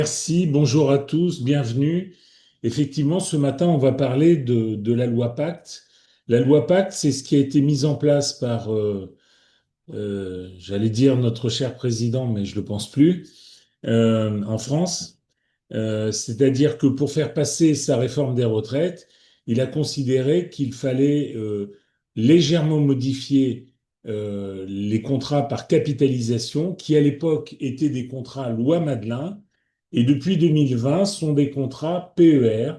Merci, bonjour à tous, bienvenue. Effectivement, ce matin, on va parler de la loi Pacte. La loi Pacte, c'est ce qui a été mis en place par, j'allais dire notre cher président, mais je ne le pense plus, en France. C'est-à-dire que pour faire passer sa réforme des retraites, il a considéré qu'il fallait légèrement modifier les contrats par capitalisation, qui à l'époque étaient des contrats loi Madelin, et depuis 2020 sont des contrats PER.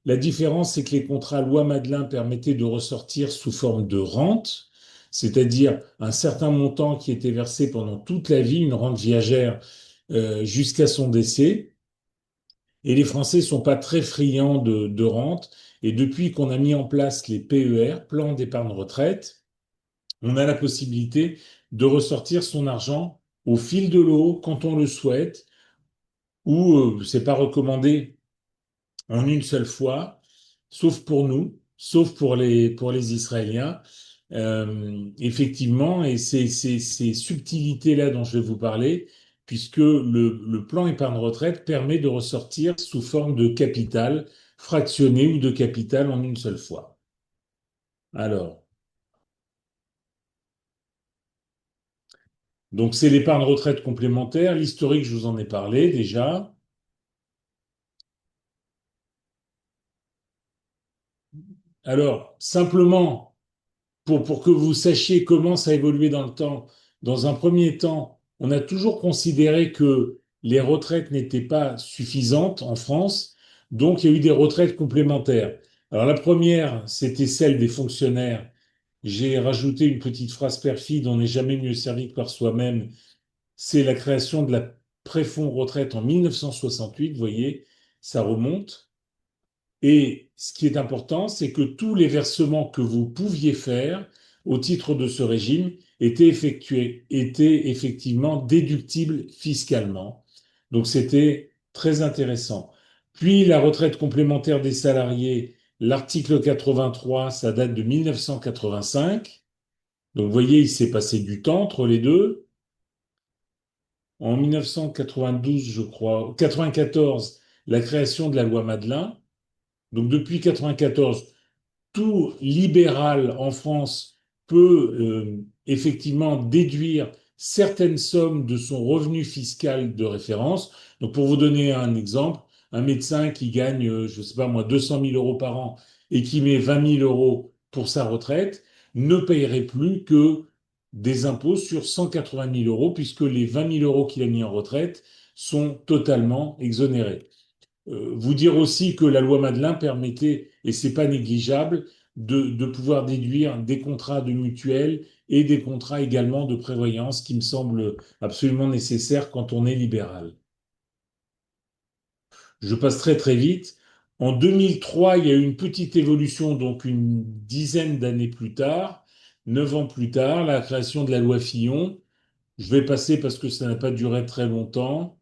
La différence, c'est que les contrats loi Madelin permettaient de ressortir sous forme de rente, c'est-à-dire un certain montant qui était versé pendant toute la vie, une rente viagère jusqu'à son décès. Et les Français sont pas très friands de rente. Et depuis qu'on a mis en place les PER, plans d'épargne retraite, on a la possibilité de ressortir son argent au fil de l'eau quand on le souhaite, ou c'est pas recommandé en une seule fois, sauf pour nous, sauf pour les Israéliens. Effectivement, et c'est ces subtilités-là dont je vais vous parler, puisque le plan épargne retraite permet de ressortir sous forme de capital fractionné ou de capital en une seule fois. Alors, donc c'est l'épargne retraite complémentaire. L'historique, je vous en ai parlé déjà. Alors, simplement, pour que vous sachiez comment ça a évolué dans le temps. Dans un premier temps, on a toujours considéré que les retraites n'étaient pas suffisantes en France, donc il y a eu des retraites complémentaires. Alors la première, c'était celle des fonctionnaires. J'ai rajouté une petite phrase perfide, on n'est jamais mieux servi que par soi-même. C'est la création de la préfonds retraite en 1968, vous voyez, ça remonte. Et ce qui est important, c'est que tous les versements que vous pouviez faire au titre de ce régime étaient effectués, étaient effectivement déductibles fiscalement. Donc c'était très intéressant. Puis la retraite complémentaire des salariés, l'article 83, ça date de 1985. Donc vous voyez, il s'est passé du temps entre les deux. En 1992, je crois, 94, la création de la loi Madelin. Donc depuis 94, tout libéral en France peut effectivement déduire certaines sommes de son revenu fiscal de référence. Donc pour vous donner un exemple, un médecin qui gagne, je ne sais pas moi, 200 000 euros par an et qui met 20 000 euros pour sa retraite ne payerait plus que des impôts sur 180 000 euros puisque les 20 000 euros qu'il a mis en retraite sont totalement exonérés. Vous dire aussi que la loi Madelin permettait, et c'est pas négligeable, de pouvoir déduire des contrats de mutuelle et des contrats également de prévoyance qui me semblent absolument nécessaires quand on est libéral. Je passe très très vite. En 2003, il y a eu une petite évolution, donc une dizaine d'années plus tard, 9 ans plus tard, la création de la loi Fillon. Je vais passer parce que ça n'a pas duré très longtemps.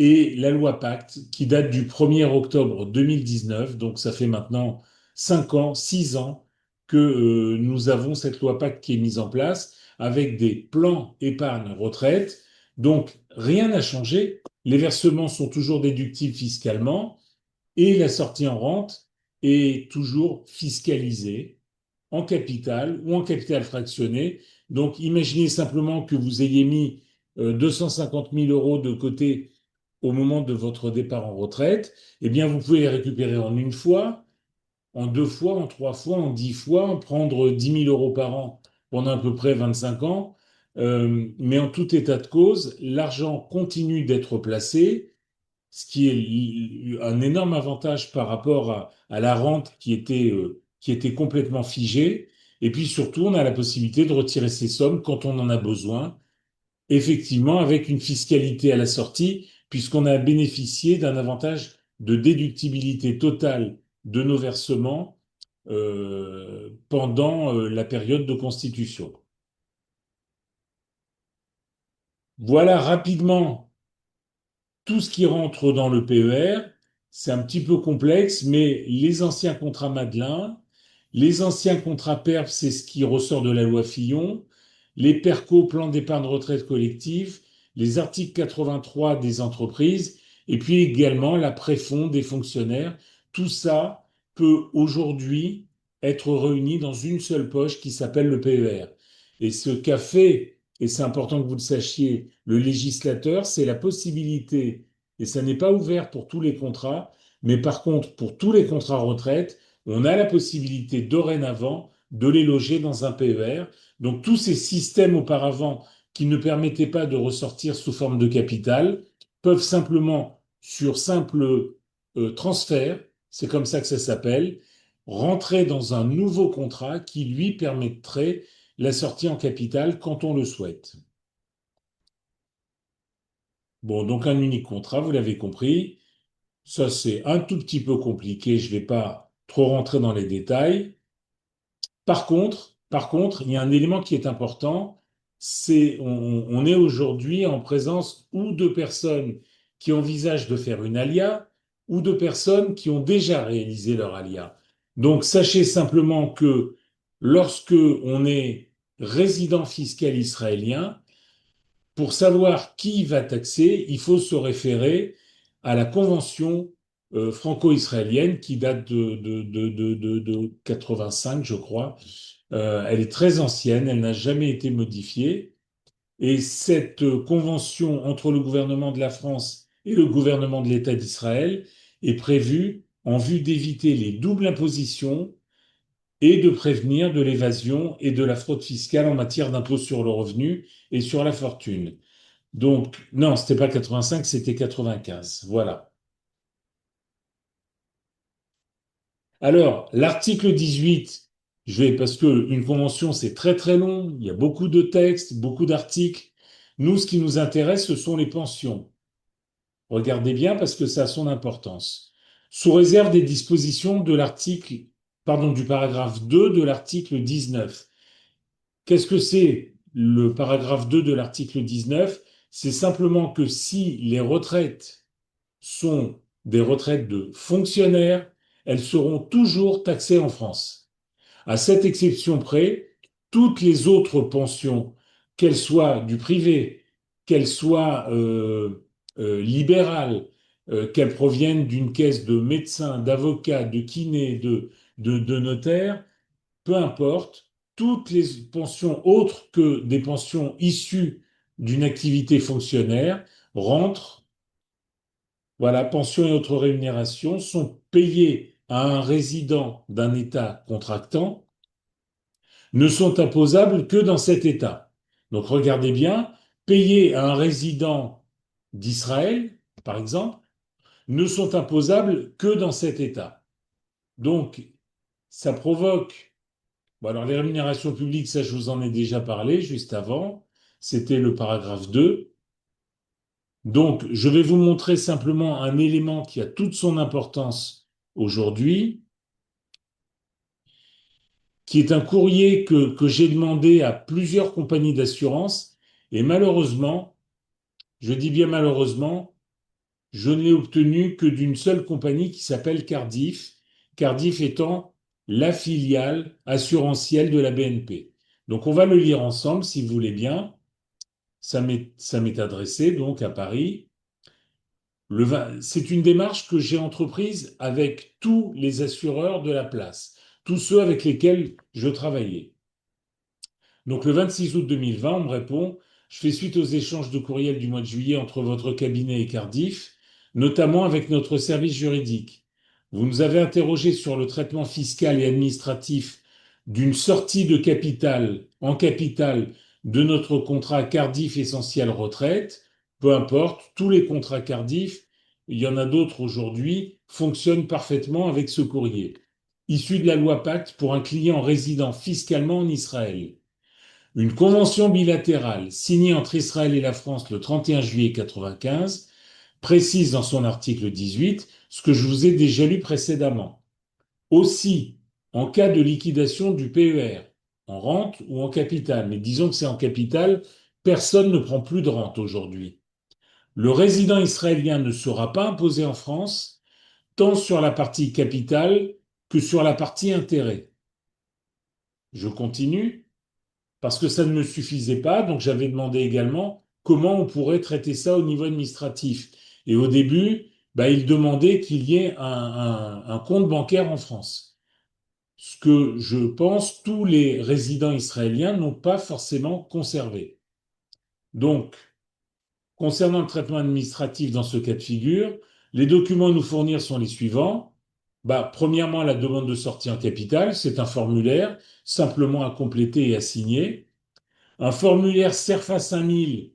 Et la loi Pacte, qui date du 1er octobre 2019, donc ça fait maintenant 5 ans, 6 ans que nous avons cette loi Pacte qui est mise en place avec des plans épargne retraite. Donc rien n'a changé, les versements sont toujours déductibles fiscalement et la sortie en rente est toujours fiscalisée en capital ou en capital fractionné. Donc imaginez simplement que vous ayez mis 250 000 euros de côté au moment de votre départ en retraite, eh bien, vous pouvez les récupérer en une fois, en deux fois, en trois fois, en 10 fois, en prendre 10 000 euros par an pendant à peu près 25 ans. Mais en tout état de cause, l'argent continue d'être placé, ce qui est un énorme avantage par rapport à la rente qui était complètement figée. Et puis surtout, on a la possibilité de retirer ces sommes quand on en a besoin effectivement avec une fiscalité à la sortie, puisqu'on a bénéficié d'un avantage de déductibilité totale de nos versements pendant la période de constitution. Voilà rapidement tout ce qui rentre dans le PER. C'est un petit peu complexe, mais les anciens contrats Madelin, les anciens contrats PERP, c'est ce qui ressort de la loi Fillon, les PERCO, plans d'épargne retraite collective, les articles 83 des entreprises et puis également la préfonds des fonctionnaires. Tout ça peut aujourd'hui être réuni dans une seule poche qui s'appelle le PER. Et ce qu'a fait, et c'est important que vous le sachiez, le législateur, c'est la possibilité, et ça n'est pas ouvert pour tous les contrats, mais par contre, pour tous les contrats retraite, on a la possibilité dorénavant de les loger dans un PER. Donc tous ces systèmes auparavant qui ne permettaient pas de ressortir sous forme de capital peuvent simplement, sur simple transfert, c'est comme ça que ça s'appelle, rentrer dans un nouveau contrat qui lui permettrait la sortie en capital quand on le souhaite. Bon, donc un unique contrat, vous l'avez compris. Ça, c'est un tout petit peu compliqué, je ne vais pas trop rentrer dans les détails. Par contre, il y a un élément qui est important, c'est on est aujourd'hui en présence ou de personnes qui envisagent de faire une alia ou de personnes qui ont déjà réalisé leur alia. Donc sachez simplement que lorsque on est résident fiscal israélien, pour savoir qui va taxer, il faut se référer à la convention franco-israélienne qui date de 85, je crois. Elle est très ancienne, elle n'a jamais été modifiée. Et cette convention entre le gouvernement de la France et le gouvernement de l'État d'Israël est prévue en vue d'éviter les doubles impositions et de prévenir de l'évasion et de la fraude fiscale en matière d'impôt sur le revenu et sur la fortune. Donc, non, c'était pas 85, c'était 95. Voilà. Alors, l'article 18, parce que une convention, c'est très très long, il y a beaucoup de textes, beaucoup d'articles. Nous, ce qui nous intéresse, ce sont les pensions. Regardez bien parce que ça a son importance. Sous réserve des dispositions de du paragraphe 2 de l'article 19. Qu'est-ce que c'est le paragraphe 2 de l'article 19? C'est simplement que si les retraites sont des retraites de fonctionnaires, elles seront toujours taxées en France. À cette exception près, toutes les autres pensions, qu'elles soient du privé, qu'elles soient libérales, qu'elles proviennent d'une caisse de médecins, d'avocats, de kinés, de notaires, peu importe, toutes les pensions autres que des pensions issues d'une activité fonctionnaire rentrent. Voilà, pensions et autres rémunérations sont payées à un résident d'un État contractant, ne sont imposables que dans cet État. Donc regardez bien, payées à un résident d'Israël, par exemple, ne sont imposables que dans cet État. Donc ça provoque, bon alors les rémunérations publiques, ça je vous en ai déjà parlé juste avant, c'était le paragraphe 2. Donc, je vais vous montrer simplement un élément qui a toute son importance aujourd'hui, qui est un courrier que j'ai demandé à plusieurs compagnies d'assurance, et malheureusement, je dis bien malheureusement, je ne l'ai obtenu que d'une seule compagnie qui s'appelle Cardiff, Cardiff étant la filiale assurantielle de la BNP. Donc, on va le lire ensemble, si vous voulez bien. Ça m'est adressé donc à Paris. C'est une démarche que j'ai entreprise avec tous les assureurs de la place, tous ceux avec lesquels je travaillais. Donc le 26 août 2020, on me répond, je fais suite aux échanges de courriels du mois de juillet entre votre cabinet et Cardiff, notamment avec notre service juridique. Vous nous avez interrogé sur le traitement fiscal et administratif d'une sortie de capital en capital de notre contrat Cardiff Essentiel Retraite. Peu importe, tous les contrats Cardiff, il y en a d'autres aujourd'hui, fonctionnent parfaitement avec ce courrier, issu de la loi Pacte pour un client résidant fiscalement en Israël. Une convention bilatérale signée entre Israël et la France le 31 juillet 1995 précise dans son article 18 ce que je vous ai déjà lu précédemment. Aussi, en cas de liquidation du PER, en rente ou en capital, mais disons que c'est en capital, personne ne prend plus de rente aujourd'hui. Le résident israélien ne sera pas imposé en France tant sur la partie capital que sur la partie intérêt. Je continue. Parce que ça ne me suffisait pas, donc j'avais demandé également comment on pourrait traiter ça au niveau administratif. Et au début, bah, il demandait qu'il y ait un compte bancaire en France. Ce que je pense, tous les résidents israéliens n'ont pas forcément conservé. Donc, concernant le traitement administratif dans ce cas de figure, les documents à nous fournir sont les suivants. Bah, premièrement, la demande de sortie en capital, c'est un formulaire simplement à compléter et à signer. Un formulaire CERFA 5000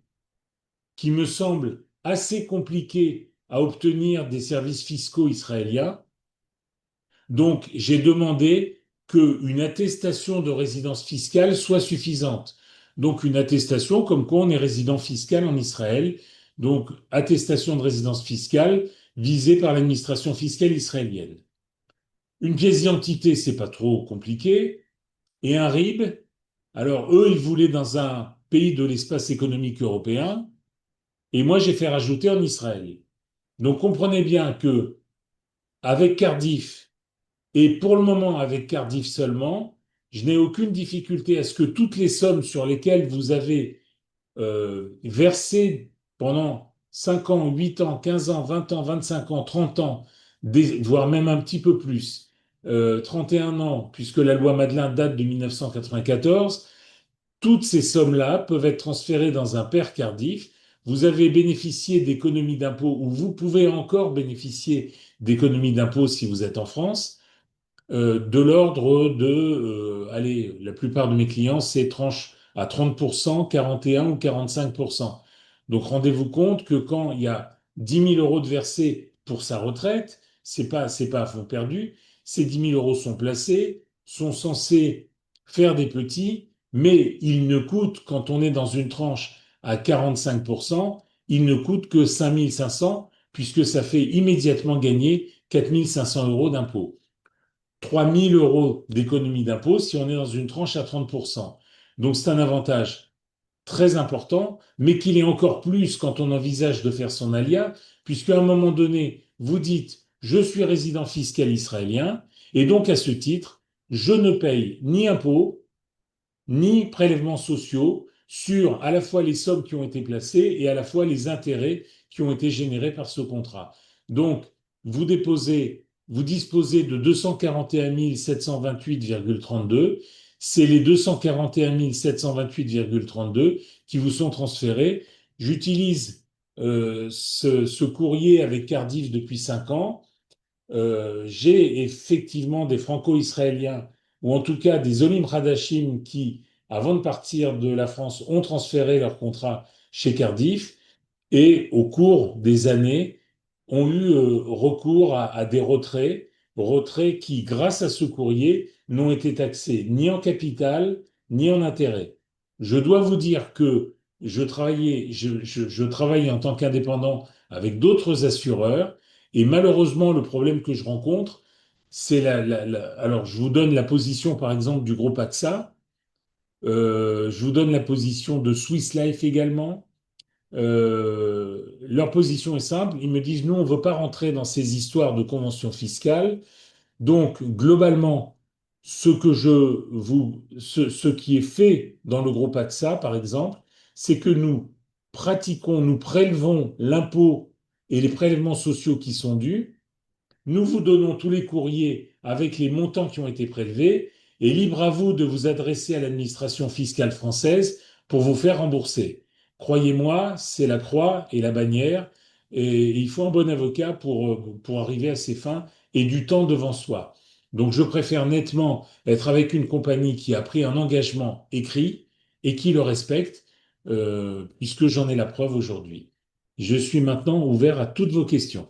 qui me semble assez compliqué à obtenir des services fiscaux israéliens. Donc, j'ai demandé qu'une attestation de résidence fiscale soit suffisante. Donc, une attestation comme quoi on est résident fiscal en Israël. Donc, attestation de résidence fiscale visée par l'administration fiscale israélienne. Une pièce d'identité, c'est pas trop compliqué. Et un RIB. Alors, eux, ils voulaient dans un pays de l'espace économique européen. Et moi, j'ai fait rajouter en Israël. Donc, comprenez bien que avec Cardiff, et pour le moment, avec Cardiff seulement, je n'ai aucune difficulté à ce que toutes les sommes sur lesquelles vous avez versé pendant 5 ans, 8 ans, 15 ans, 20 ans, 25 ans, 30 ans, voire même un petit peu plus, 31 ans, puisque la loi Madeleine date de 1994, toutes ces sommes-là peuvent être transférées dans un pair Cardiff. Vous avez bénéficié d'économies d'impôts ou vous pouvez encore bénéficier d'économies d'impôts si vous êtes en France de l'ordre de, allez, la plupart de mes clients, c'est tranche à 30%, 41 ou 45%. Donc rendez-vous compte que quand il y a 10 000 € de versés pour sa retraite, c'est pas à fond perdu. Ces 10 000 € sont placés, sont censés faire des petits, mais ils ne coûtent, quand on est dans une tranche à 45%, ils ne coûtent que 5 500, puisque ça fait immédiatement gagner 4 500 € d'impôts. 3 000 € d'économie d'impôt si on est dans une tranche à 30%. Donc c'est un avantage très important, mais qu'il est encore plus quand on envisage de faire son alia, puisqu'à un moment donné, vous dites, je suis résident fiscal israélien, et donc à ce titre, je ne paye ni impôts, ni prélèvements sociaux sur à la fois les sommes qui ont été placées et à la fois les intérêts qui ont été générés par ce contrat. Donc, vous disposez de 241 728,32. C'est les 241 728,32 qui vous sont transférés. J'utilise ce courrier avec Cardiff depuis 5 ans. J'ai effectivement des franco-israéliens, ou en tout cas des Olim Hadashim qui, avant de partir de la France, ont transféré leur contrat chez Cardiff et au cours des années ont eu recours à des retraits qui, grâce à ce courrier, n'ont été taxés ni en capital ni en intérêt. Je dois vous dire que je travaillais en tant qu'indépendant avec d'autres assureurs et malheureusement, le problème que je rencontre, c'est alors je vous donne la position par exemple du groupe AXA, je vous donne la position de Swiss Life également. Leur position est simple, ils me disent, nous, on ne veut pas rentrer dans ces histoires de conventions fiscales. Donc, globalement, ce qui est fait dans le groupe AXA, par exemple, c'est que nous prélevons l'impôt et les prélèvements sociaux qui sont dus. Nous vous donnons tous les courriers avec les montants qui ont été prélevés et libre à vous de vous adresser à l'administration fiscale française pour vous faire rembourser. Croyez-moi, c'est la croix et la bannière et il faut un bon avocat pour arriver à ses fins et du temps devant soi. Donc je préfère nettement être avec une compagnie qui a pris un engagement écrit et qui le respecte, puisque j'en ai la preuve aujourd'hui. Je suis maintenant ouvert à toutes vos questions.